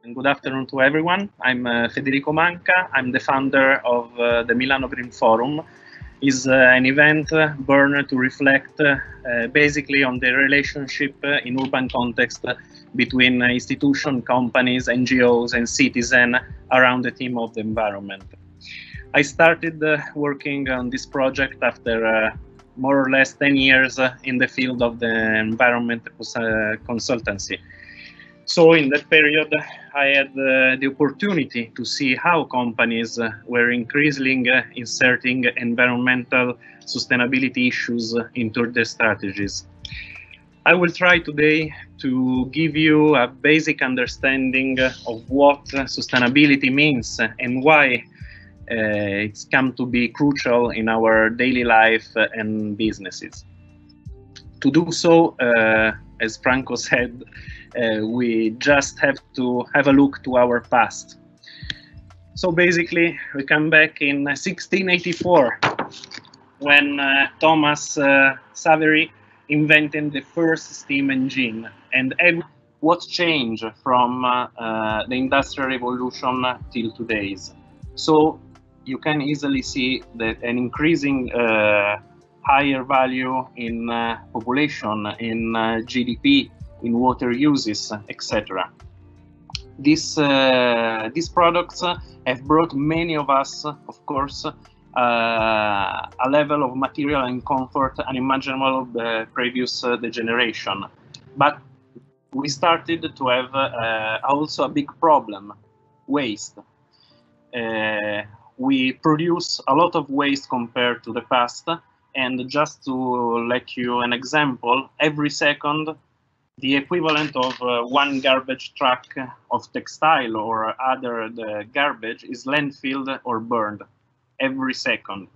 And good afternoon to everyone. I'm Federico Manca. I'm the founder of the Milano Green Forum. It's an event born to reflect basically on the relationship in urban context between institutions, companies, NGOs, and citizens around the theme of the environment. I started working on this project after more or less 10 years in the field of the environment consultancy. So in that period, I had the opportunity to see how companies were increasingly inserting environmental sustainability issues into their strategies. I will try today to give you a basic understanding of what sustainability means and why it's come to be crucial in our daily life and businesses. To do so, as Franco said, we just have to have a look to our past. So basically, we come back in 1684 when Thomas Savery invented the first steam engine, and what changed from the Industrial Revolution till today's. So you can easily see that an increasing higher value in population, in GDP, in water uses, etc. These products have brought many of us, of course, a level of material and comfort unimaginable of the previous generation. But we started to have also a big problem: waste. We produce a lot of waste compared to the past, and just to let you an example, every second the equivalent of one garbage truck of textile or other garbage is landfilled or burned every second.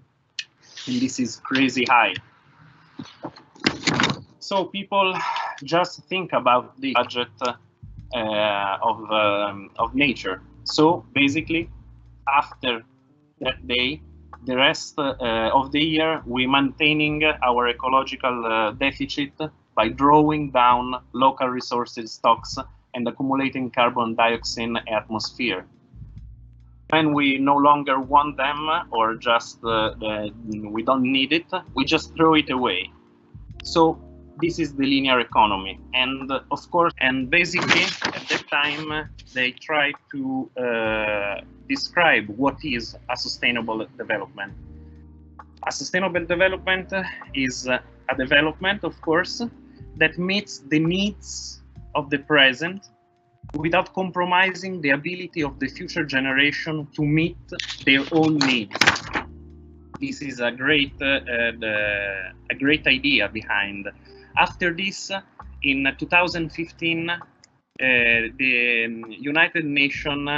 And this is crazy high. So people just think about the budget of nature. So basically, after that day, the rest of the year, we're maintaining our ecological deficit by drawing down local resources stocks and accumulating carbon dioxide in the atmosphere. When we no longer want them, or just we don't need it, we just throw it away. So this is the linear economy, and of course, and basically at that time they try to describe what is a sustainable development. A sustainable development is a development, of course, that meets the needs of the present without compromising the ability of the future generation to meet their own needs. This is a great idea behind. After this, in 2015, the United Nations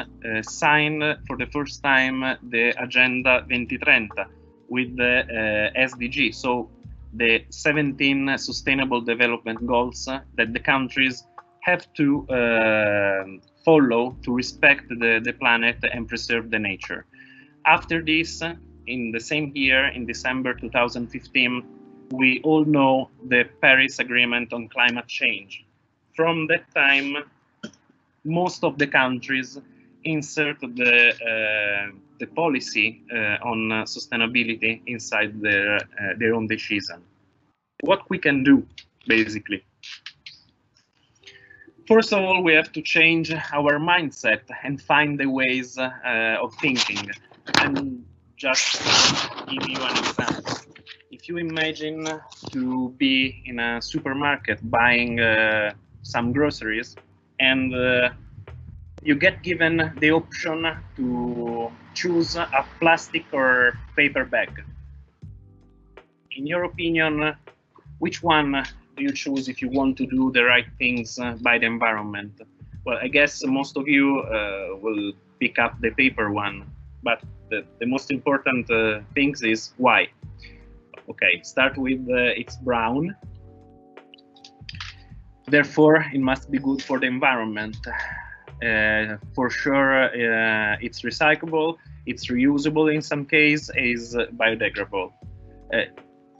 signed for the first time the Agenda 2030 with the SDG, so the 17 Sustainable Development Goals that the countries have to follow to respect the planet and preserve the nature. After this, in the same year, in December 2015, we all know the Paris Agreement on climate change. From that time, most of the countries insert the policy on sustainability inside their own decision. What we can do, basically. First of all, we have to change our mindset and find the ways of thinking. And just give you an example. If you imagine to be in a supermarket buying some groceries, and you get given the option to choose a plastic or paper bag. In your opinion, which one do you choose if you want to do the right things by the environment? Well, I guess most of you will pick up the paper one, but the most important things is why. Okay, start with it's brown. Therefore, it must be good for the environment. For sure, it's recyclable, it's reusable in some case, is biodegradable.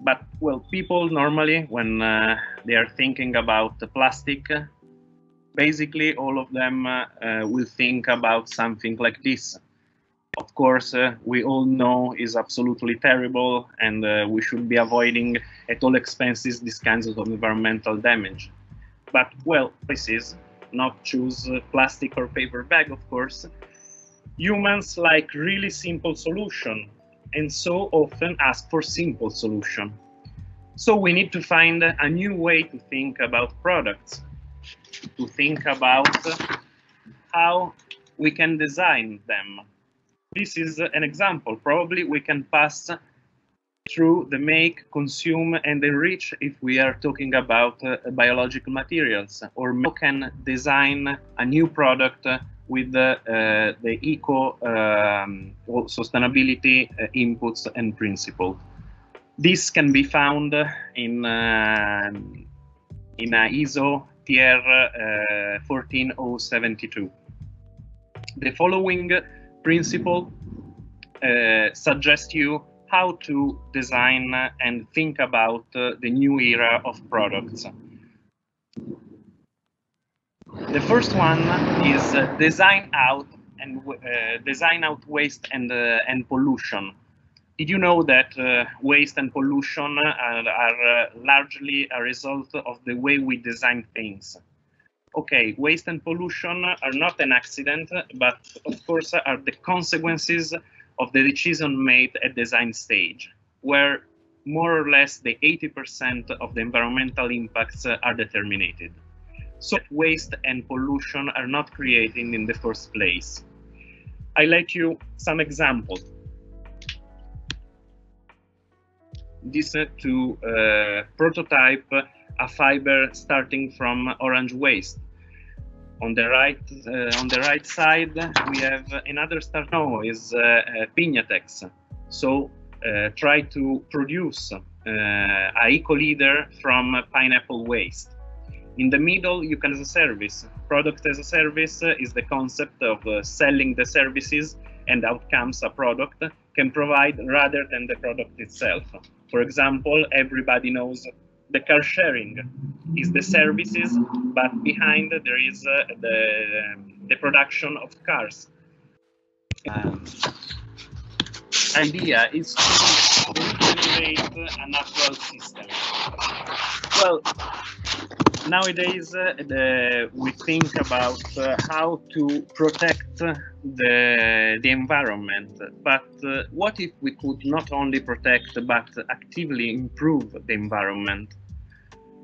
But, well, people normally, when they are thinking about the plastic, Basically, all of them will think about something like this. Of course, we all know is absolutely terrible, and we should be avoiding at all expenses these kinds of environmental damage. But, well, this is not choose plastic or paper bag, of course. Humans like really simple solution, and so often ask for simple solution. So we need to find a new way to think about products, to think about how we can design them. This is an example. Probably we can pass through the make, consume, and enrich if we are talking about biological materials, or we can design a new product with the eco sustainability inputs and principles. This can be found in ISO tier 14072. The following principle suggests you how to design and think about the new era of products. The first one is design out waste and pollution. Did you know that waste and pollution are largely a result of the way we design things? Okay, waste and pollution are not an accident, but of course are the consequences of the decision made at design stage, where more or less the 80% of the environmental impacts are determined. So waste and pollution are not created in the first place. I let you some examples. This to prototype a fiber starting from orange waste. On the right side, we have another start. No, is Pinatex. So try to produce a eco leader from pineapple waste. In the middle, you can as a service. Product as a service is the concept of selling the services and outcomes a product can provide rather than the product itself. For example, everybody knows the car sharing is the services, but behind there is the production of cars. Idea is to generate a natural system. Well, nowadays we think about how to protect the environment, but what if we could not only protect but actively improve the environment?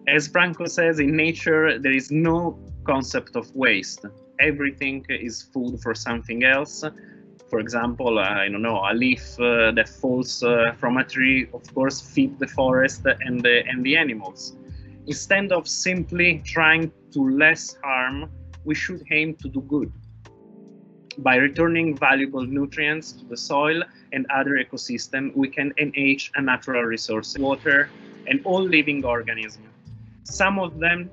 As Franco says, in nature there is no concept of waste. Everything is food for something else. For example, I don't know, a leaf that falls from a tree, of course, feed the forest and the animals. Instead of simply trying to less harm, we should aim to do good. By returning valuable nutrients to the soil and other ecosystems, we can enrich a natural resource, water, and all living organisms. Some of them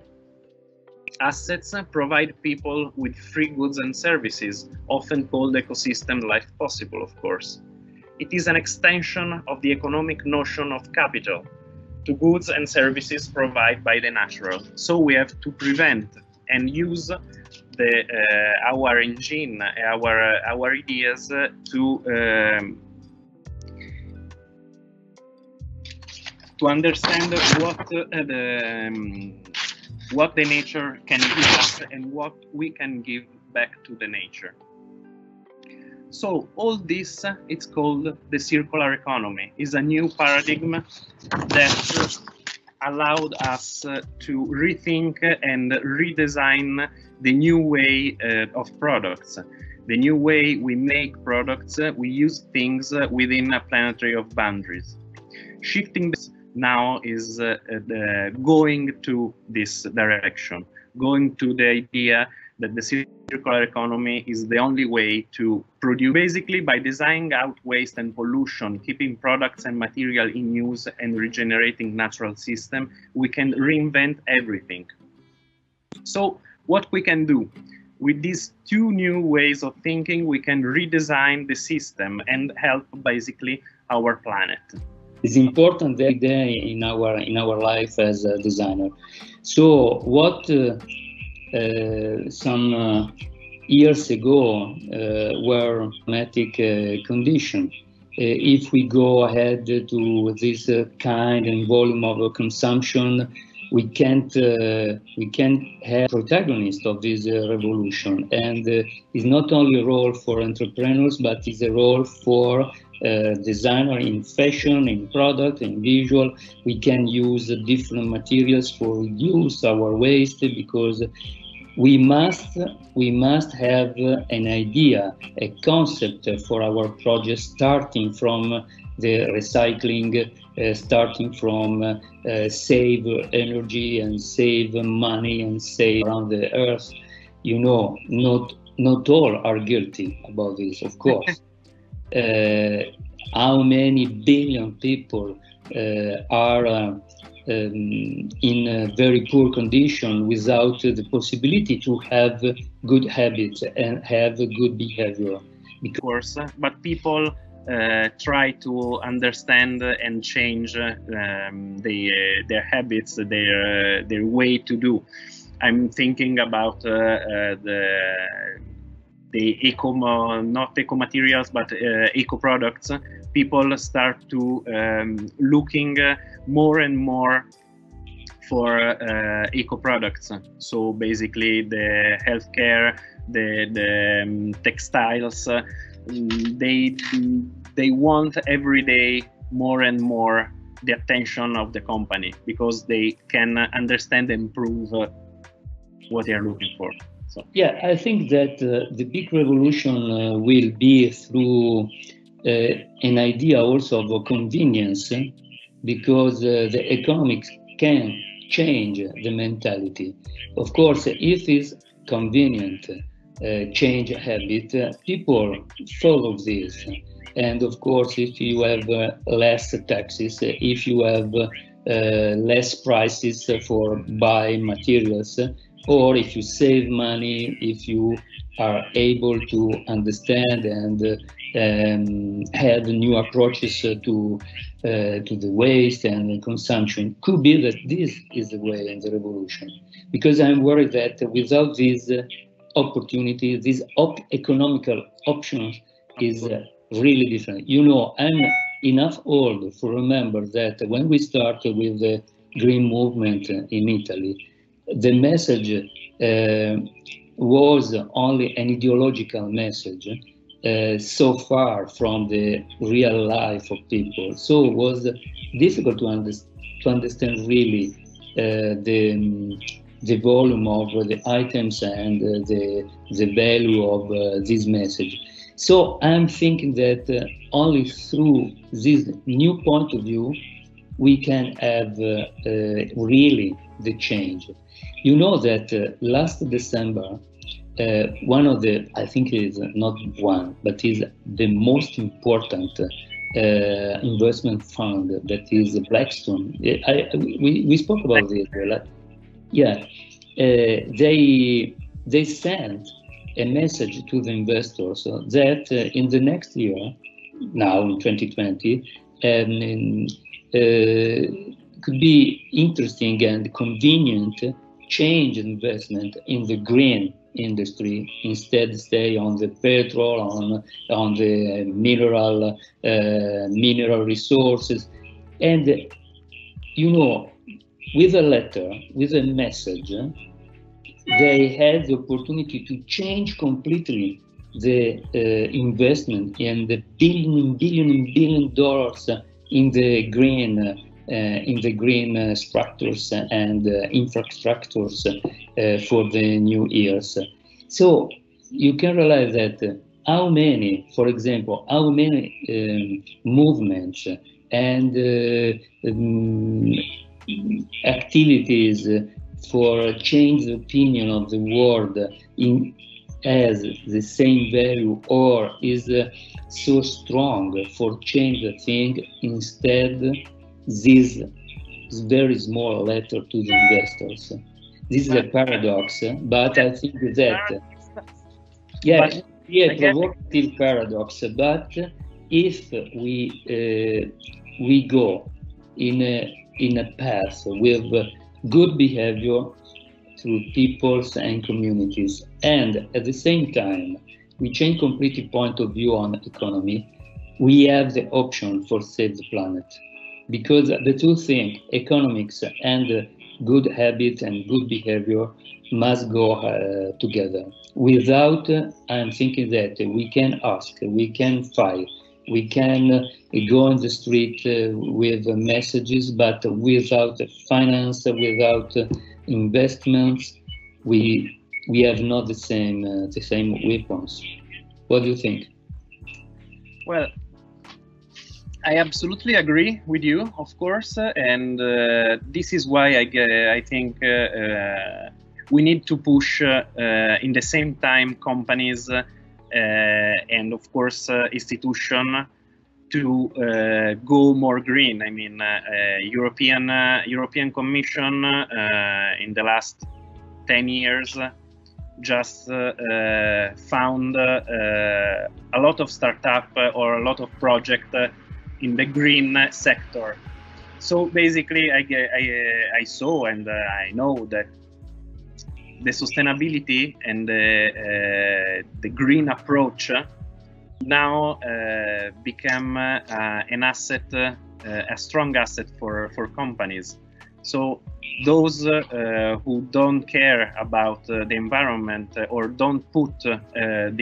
assets provide people with free goods and services, often called ecosystem life possible, of course. It is an extension of the economic notion of capital to goods and services provided by the natural. So we have to prevent and use our engine, our ideas to understand what the nature can give us and what we can give back to the nature. So all this, it's called the circular economy. Is a new paradigm that allowed us to rethink and redesign the new way of products, the new way we make products, we use things within a planetary of boundaries. Shifting this now is going to this direction, going to the idea that the circular economy is the only way to produce. Basically, by designing out waste and pollution, keeping products and material in use and regenerating natural system, we can reinvent everything. So what we can do? With these two new ways of thinking, we can redesign the system and help basically our planet. It's important every day in our life as a designer. So what some years ago were dramatic condition. If we go ahead to this kind and volume of consumption, we can't have protagonist of this revolution. And it's not only a role for entrepreneurs, but it's a role for designer in fashion, in product, in visual. We can use different materials for reduce our waste, because we must have an idea, a concept for our project, starting from the recycling, starting from save energy and save money and save around the earth. You know, not all are guilty about this, of course. How many billion people are in a very poor condition without the possibility to have good habits and have good behavior. Of course, but people try to understand and change their habits, their way to do. I'm thinking about the not eco materials, but eco products. People start to looking more and more for eco products. So basically, the healthcare, the textiles, they want every day more and more the attention of the company, because they can understand and improve what they are looking for. So yeah, I think that the big revolution will be through an idea also of convenience, because the economics can change the mentality. Of course, if it's convenient, change habit, people follow this. And of course, if you have less taxes, if you have less prices for buy materials, or if you save money, if you are able to understand and have new approaches to the waste and consumption, could be that this is the way in the revolution. Because I'm worried that without this opportunity, these economical options is really different. You know, I'm enough old to remember that when we started with the green movement in Italy, the message was only an ideological message, so far from the real life of people. So it was difficult to understand really the volume of the items and the value of this message. So I'm thinking that only through this new point of view, we can have really the change. You know that last December, one of the, I think it is not one, but is the most important investment fund, that is Blackstone. We spoke about this. Yeah, they sent a message to the investors that in the next year, now in 2020, could be interesting and convenient change investment in the green industry, instead stay on the petrol, on the mineral resources. And you know, with a letter, with a message, they had the opportunity to change completely the investment and the billion dollars in the green structures and infrastructures for the new years. So you can realize that how many, for example, how many movements and activities for change the opinion of the world has the same value, or is so strong for change the thing, instead this very small letter to the investors. This is a paradox, but I think that, yeah, a provocative paradox. But if we go in a path with good behavior, through peoples and communities, and at the same time, we change completely point of view on economy, we have the option for save the planet. Because the two things, economics and good habit and good behavior, must go together. Without, I'm thinking that we can ask, we can fight, we can go on the street with messages, but without finance, without investments, we have not the same weapons. What do you think? Well, I absolutely agree with you, of course, and this is why I think we need to push in the same time companies and, of course, institutions to go more green. I mean, European Commission in the last 10 years just found a lot of startup or a lot of project in the green sector. So basically, I saw and I know that the sustainability and the green approach now become an asset, a strong asset for companies. So those who don't care about the environment or don't put an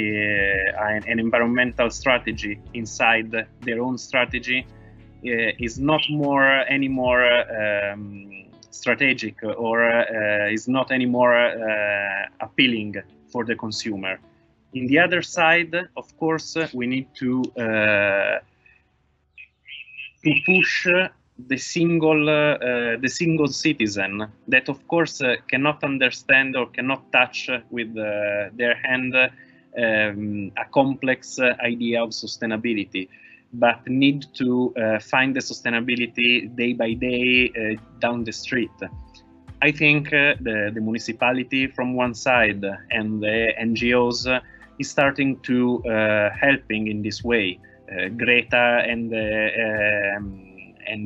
environmental strategy inside their own strategy is not anymore strategic or is not anymore appealing for the consumer. In the other side, of course, we need to push the single citizen that, of course, cannot understand or cannot touch with their hand a complex idea of sustainability, but need to find the sustainability day by day down the street. I think the municipality from one side and the NGOs is starting to helping in this way. Greta and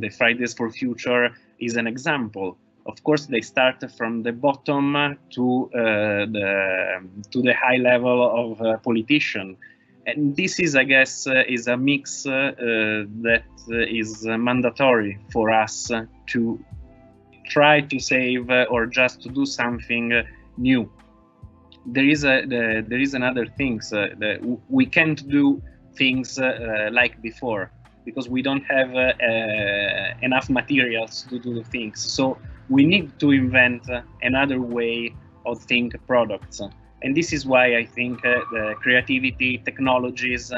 the Fridays for Future is an example. Of course, they start from the bottom to the high level of politician, and this is, I guess, is a mix that is mandatory for us to try to save or just to do something new. There is another thing that we can't do things like before, because we don't have enough materials to do the things. So we need to invent another way of think products. And this is why I think the creativity technologies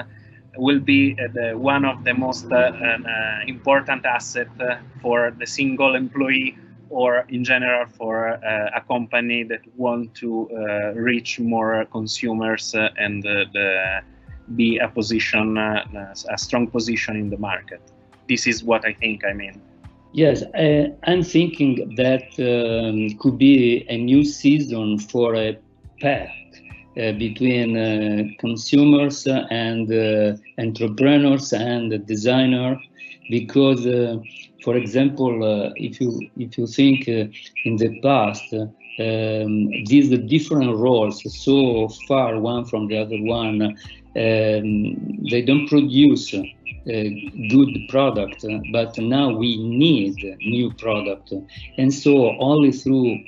will be one of the most important assets for the single employee, or in general for a company that want to reach more consumers and be a strong position in the market. This is what I think. I mean, yes, I'm thinking that could be a new season for a pact between consumers and entrepreneurs and designers, because, for example, if you think in the past, these different roles so far one from the other one. They don't produce good product, but now we need new product, and so only through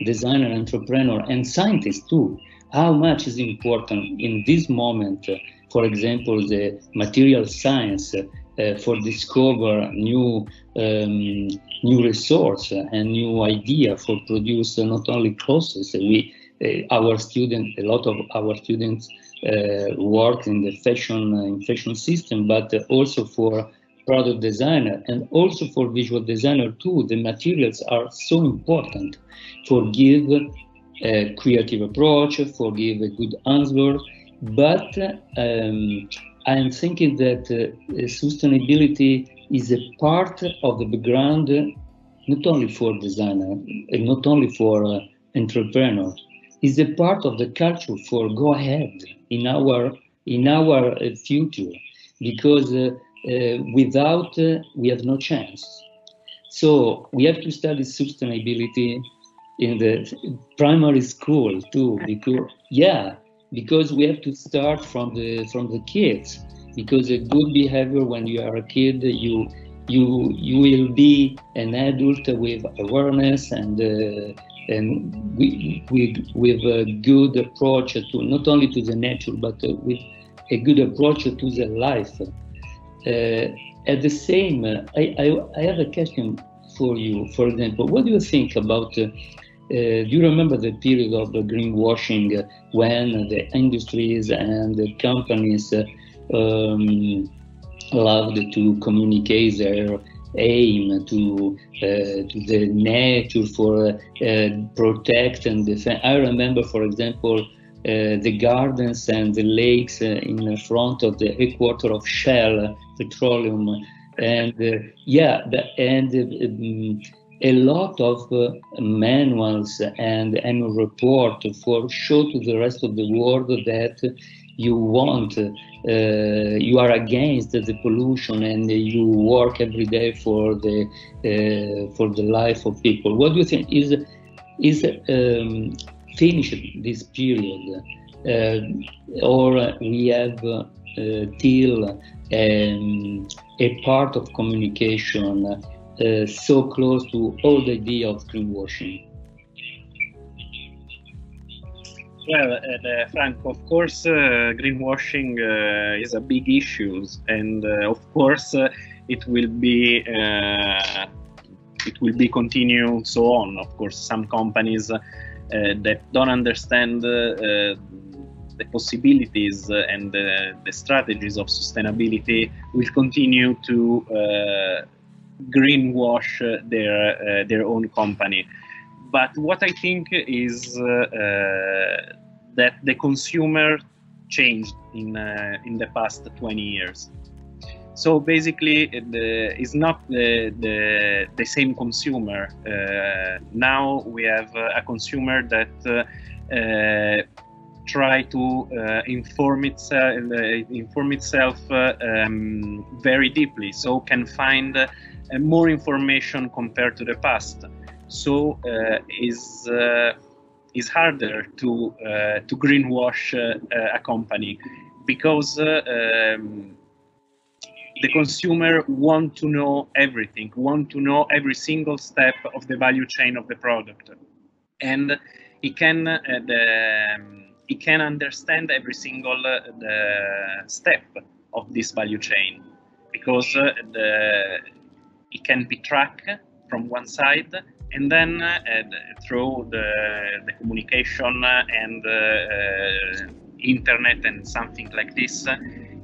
designer, entrepreneur, and scientists too. How much is important in this moment? For example, the material science for discover new resource and new idea for produce not only process. A lot of our students work in the fashion system, but also for product designer and also for visual designer too. The materials are so important for give a creative approach, for give a good answer. But I'm thinking that sustainability is a part of the background, not only for designer and not only for entrepreneur. Is a part of the culture for go ahead in our future, because without we have no chance. So we have to study sustainability in the primary school too, because we have to start from the kids, because a good behavior when you are a kid, you will be an adult with awareness and with a good approach to not only to the nature, but with a good approach to the life. At the same, I have a question for you. For example, what do you think about? Do you remember the period of the greenwashing when the industries and the companies loved to communicate their aim to the nature for protect and defend? I remember, for example, the gardens and the lakes in front of the headquarters of Shell Petroleum, and a lot of manuals and annual report for show to the rest of the world that you are against the pollution and you work every day for the life of people. What do you think is finished this period, or we have till a part of communication so close to all the idea of greenwashing? Well, Frank, of course, greenwashing is a big issue, and of course, it will be continue so on. Of course, some companies that don't understand the possibilities and the strategies of sustainability will continue to greenwash their own company. But what I think is that the consumer changed in the past 20 years. So basically, it's not the same consumer. Now we have a consumer that try to inform itself very deeply, so can find more information compared to the past. So is harder to greenwash a company, because the consumer want to know everything, want to know every single step of the value chain of the product, and he can understand every single step of this value chain, because it can be tracked from one side, and then through the communication and internet and something like this,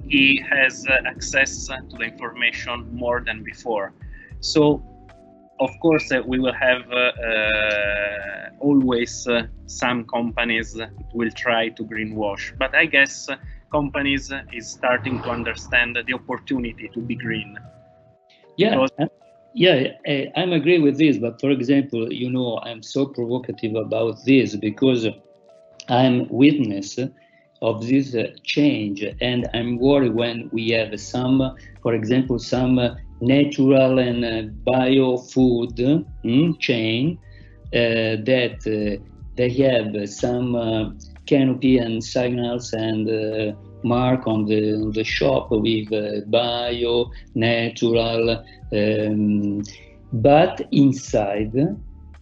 he has access to the information more than before. So, of course, we will have always some companies that will try to greenwash, but I guess companies is starting to understand the opportunity to be green. Yeah. I'm agree with this, but for example, I'm so provocative about this because I'm witness of this change, and I'm worried when we have some, for example, some natural and bio food chain that they have some canopy and signals and mark on the shop with bio, natural, but inside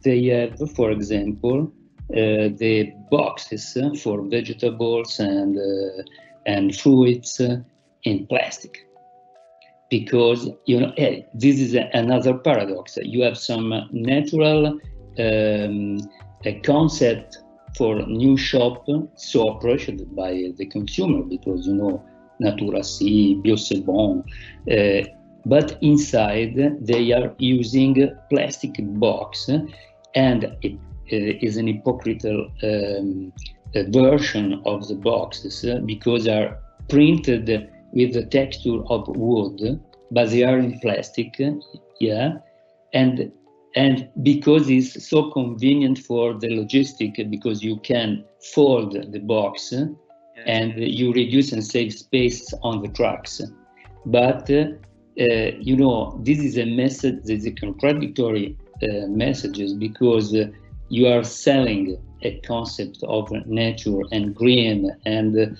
they have, for example, the boxes for vegetables and fruits in plastic, because this is another paradox. You have some natural concept for new shop so appreciated by the consumer, because Natura C, Bio c'est bon, but inside they are using plastic box, and it is an hypocritical version of the boxes, because they are printed with the texture of wood, but they are in plastic, and because it's so convenient for the logistic, because you can fold the box and you reduce and save space on the trucks. But this is a message, this is a contradictory messages, because you are selling a concept of nature and green and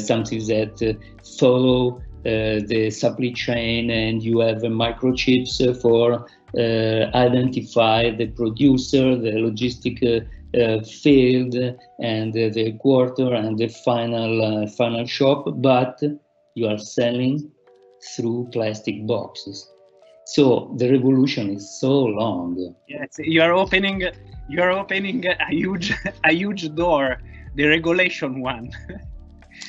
something that follow the supply chain, and you have microchips for identify the producer, the logistic field, and the quarter and the final shop, but you are selling through plastic boxes. So the revolution is so long. Yes, you are opening a huge door, the regulation one.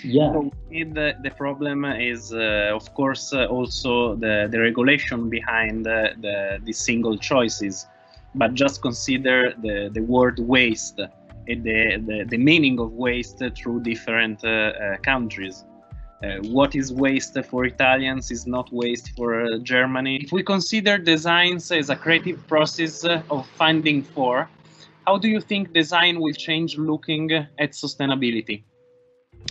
Yeah. So the problem is, of course, also the regulation behind the single choices. But just consider the word waste and the meaning of waste through different countries. What is waste for Italians is not waste for Germany. If we consider designs as a creative process of finding for, how do you think design will change looking at sustainability?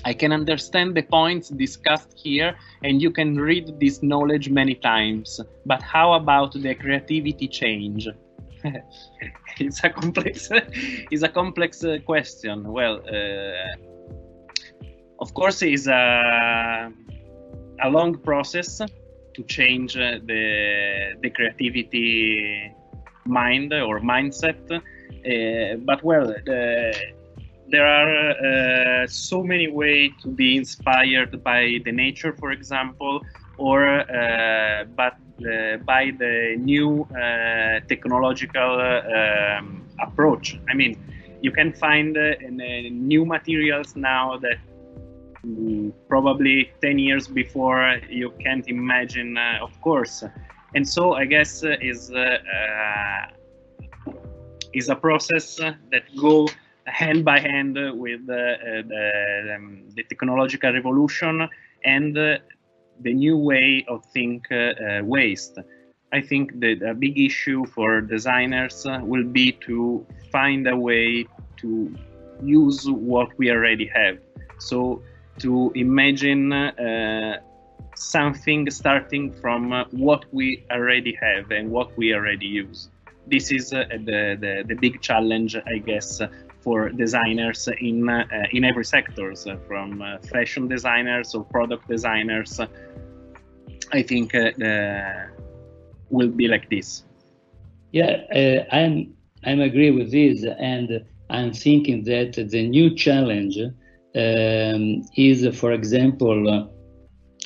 I can understand the points discussed here, and you can read this knowledge many times, but how about the creativity change? It's a complex question. Well, of course, it's a long process to change the creativity mind or mindset. But well, there are so many ways to be inspired by the nature, for example, or by the new technological approach. I mean, you can find new materials now that probably 10 years before you can't imagine, of course. And so I guess is a process that go hand by hand with the technological revolution and the new way of think waste. I think that a big issue for designers will be to find a way to use what we already have. So to imagine something starting from what we already have and what we already use. This is the big challenge, I guess, for designers in every sector, from fashion designers or product designers. I think will be like this. Yeah, I'm agree with this, and I'm thinking that the new challenge is, for example,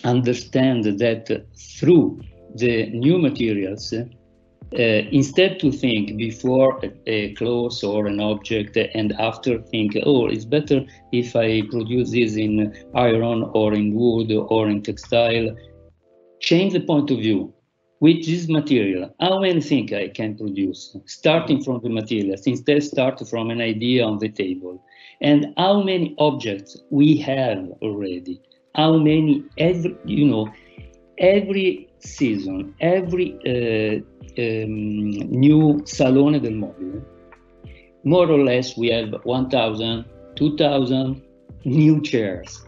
understand that through the new materials, instead to think before a clothes or an object and after think, oh, it's better if I produce this in iron or in wood or in textile, change the point of view. With this material, how many things I can produce, starting from the materials, instead start from an idea on the table. And how many objects we have already, how many, every season, every new Salone del Mobile, more or less we have 1,000, 2,000 new chairs.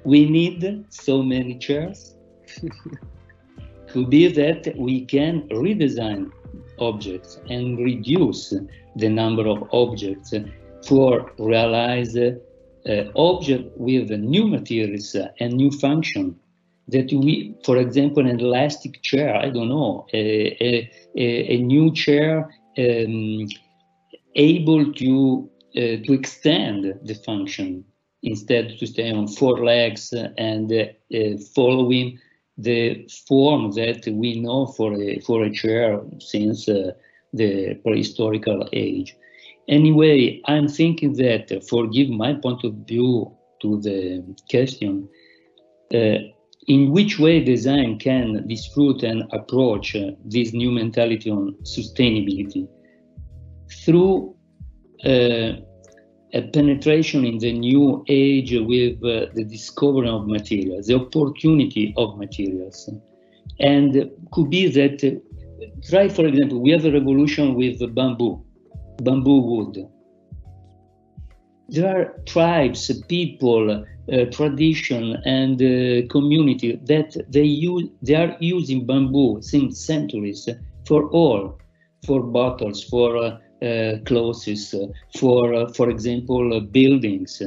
We need so many chairs. Could be that we can redesign objects and reduce the number of objects for realize objects with new materials and new function. That we, for example, an elastic chair, I don't know, a new chair able to extend the function instead to stay on 4 legs and following the form that we know for a chair since the prehistorical age. Anyway, I'm thinking that, give my point of view to the question, in which way design can disrupt and approach this new mentality on sustainability through a penetration in the new age with the discovery of materials, the opportunity of materials. And could be that, try for example, we have a revolution with bamboo wood. There are tribes, people, tradition and community that they are using bamboo since centuries for bottles, for clothes, for example, buildings,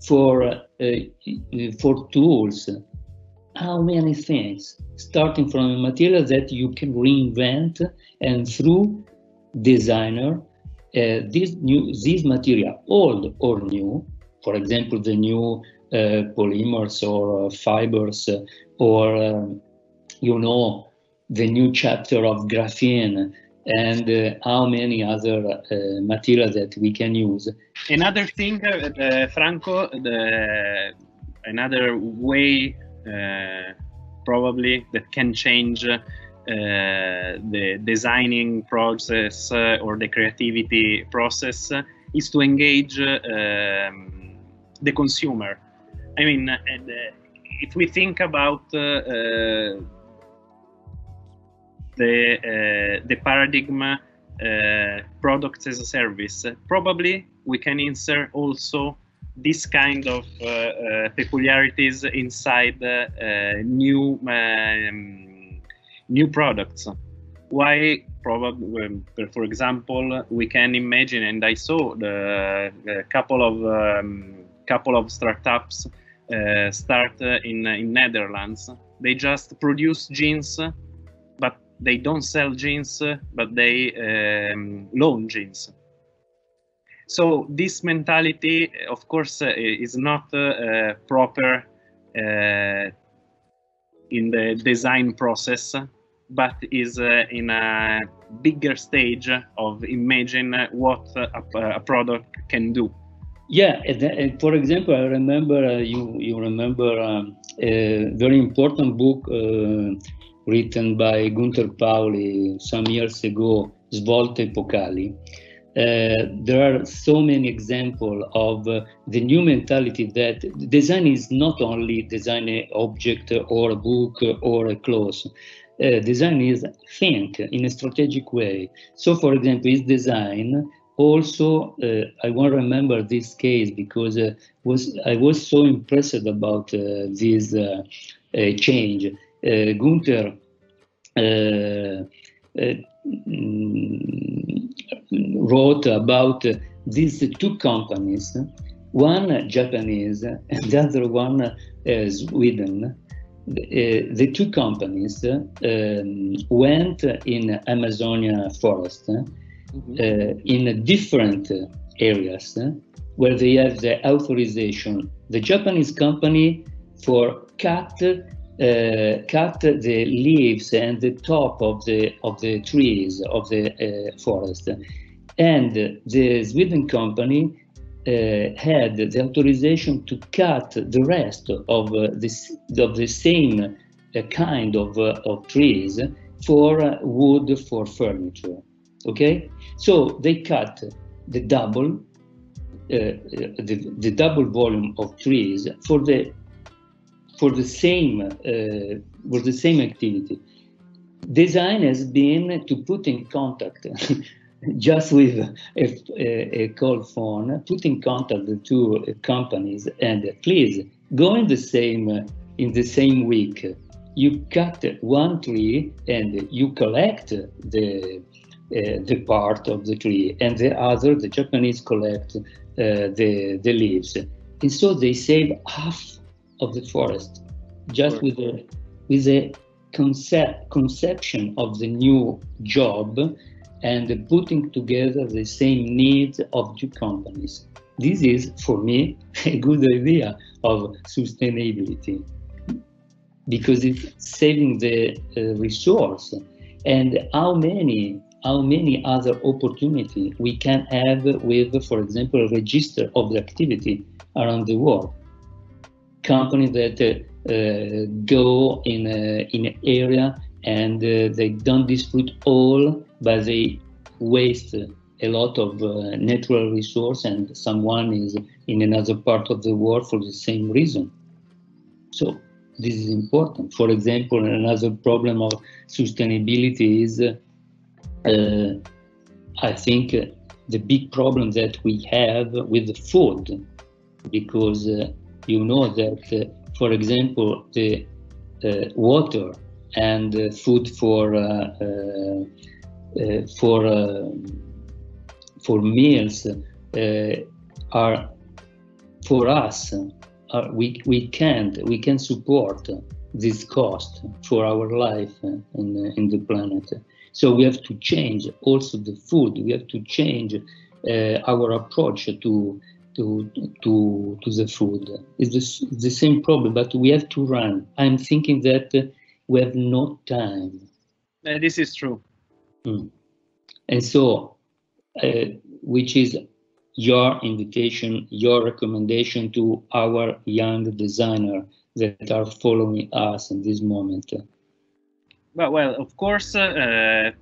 for tools. How many things, starting from a material that you can reinvent, and through designer, this material, old or new, for example, the new polymers or fibers, or the new chapter of graphene, and how many other materials that we can use. Another thing, Franco, another way probably that can change the designing process or the creativity process is to engage the consumer. I mean, if we think about the paradigm products as a service, probably we can insert also this kind of peculiarities inside new products. Why? Probably, for example, we can imagine, and I saw the couple of startups start in Netherlands. They just produce jeans, but they don't sell jeans, but they loan jeans. So this mentality, of course, is not proper in the design process, but is in a bigger stage of imagine what a product can do. Yeah, and for example, I remember you remember a very important book written by Gunther Pauli some years ago, Svolte Epocali. There are so many examples of the new mentality that design is not only design an object or a book or a clothes. Design is think in a strategic way. So, for example, is design also? I want to remember this case because I was so impressed about this change. Gunther wrote about these two companies, one Japanese and the other one Sweden. The two companies went in Amazonia forest in different areas where they have the authorization. The Japanese company for cut the leaves and the top of the trees of the forest, and the Sweden company had the authorization to cut the rest of the same kind of trees for wood for furniture. Okay, so they cut the double volume of trees for the same activity. Design has been to put in contact just with a call phone, put in contact the two companies, and please go in the same week. You cut one tree and you collect the part of the tree, and the Japanese collect the leaves, and so they save half of the forest just with a conception of the new job and putting together the same needs of two companies. This is, for me, a good idea of sustainability because it's saving the resource. And how many other opportunities we can have with, for example, a register of the activity around the world. Companies that go in an area and they don't dispute all, but they waste a lot of natural resource, and someone is in another part of the world for the same reason. So this is important. For example, another problem of sustainability is, I think, the big problem that we have with the food, because you know that, for example, the water and food for for meals are for us. We can support this cost for our life in the planet. So we have to change also the food. We have to change our approach to the food. It's the same problem, but we have to run. I'm thinking that we have no time. This is true. And so, which is your invitation, your recommendation to our young designer that are following us in this moment? Well, of course, to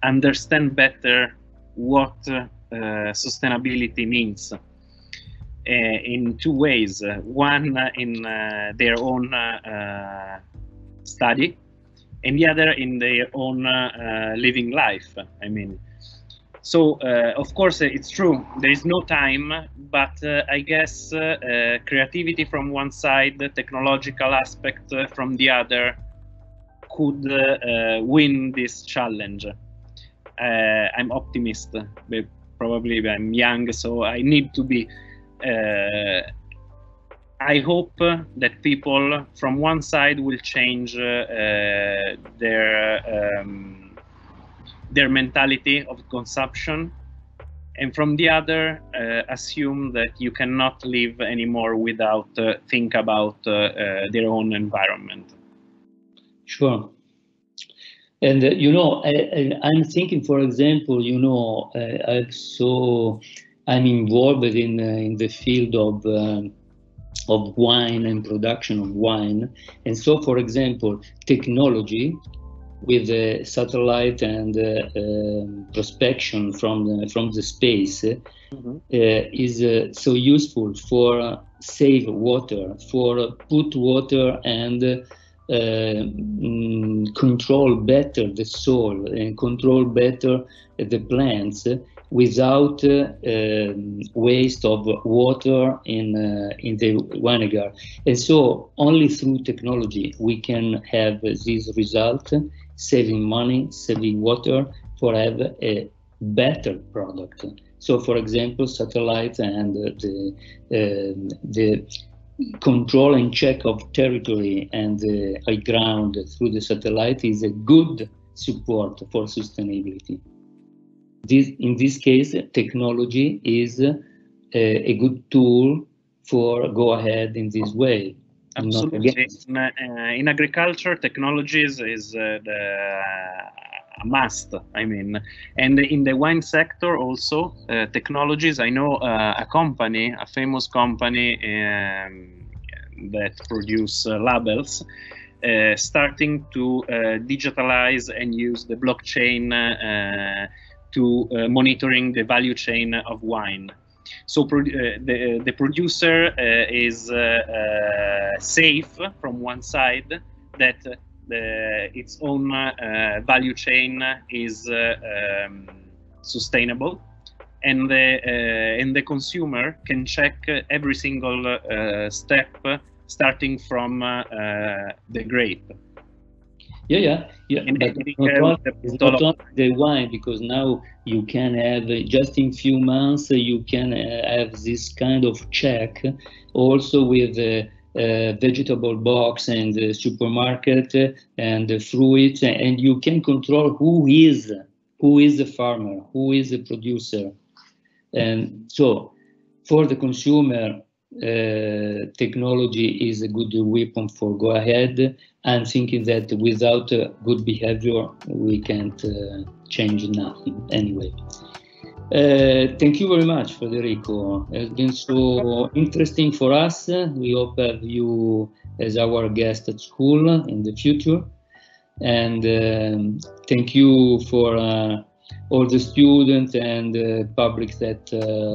understand better what sustainability means in two ways. One, in their own study, and the other in their own living life. I mean, so of course it's true, there is no time, but I guess creativity from one side, the technological aspect from the other could win this challenge. I'm optimist, but probably I'm young, so I need to be. I hope that people from one side will change their mentality of consumption, and from the other assume that you cannot live anymore without think about their own environment. Sure. And you know, I'm thinking, for example, you know, I'm involved in the field of wine and production of wine, and so, for example, technology with the satellite and prospection from the space is so useful for save water, for put water and control better the soil and control better the plants without waste of water in the vinegar. And so only through technology we can have this result, saving money, saving water, for have a better product. So, for example, satellite and the control and check of territory and the high ground through the satellite is a good support for sustainability. In this case, technology is a good tool for go ahead in this way. Absolutely. In agriculture, technology is a must. I mean, and in the wine sector also, technologies. I know a company, a famous company that produce labels, starting to digitalize and use the blockchain to monitoring the value chain of wine. So the producer is safe from one side, that its own value chain is sustainable, and the consumer can check every single step, starting from the grape. Yeah. But it's not only the wine, because now you can have, just in few months, you can have this kind of check also with the vegetable box and the supermarket and the fruit, and you can control who is the farmer, who is the producer. And so for the consumer, technology is a good weapon for go ahead. I'm thinking that without good behavior, we can't change nothing anyway. Thank you very much, Federico. It's been so interesting for us. We hope to have you as our guest at school in the future. And thank you for all the students and public that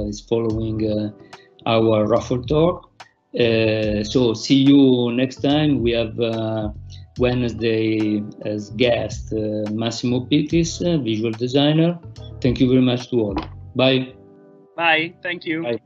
is following our Raffles talk. So see you next time. We have Wednesday as guest Massimo Pittis, visual designer. Thank you very much to all. Bye. Bye. Thank you. Bye.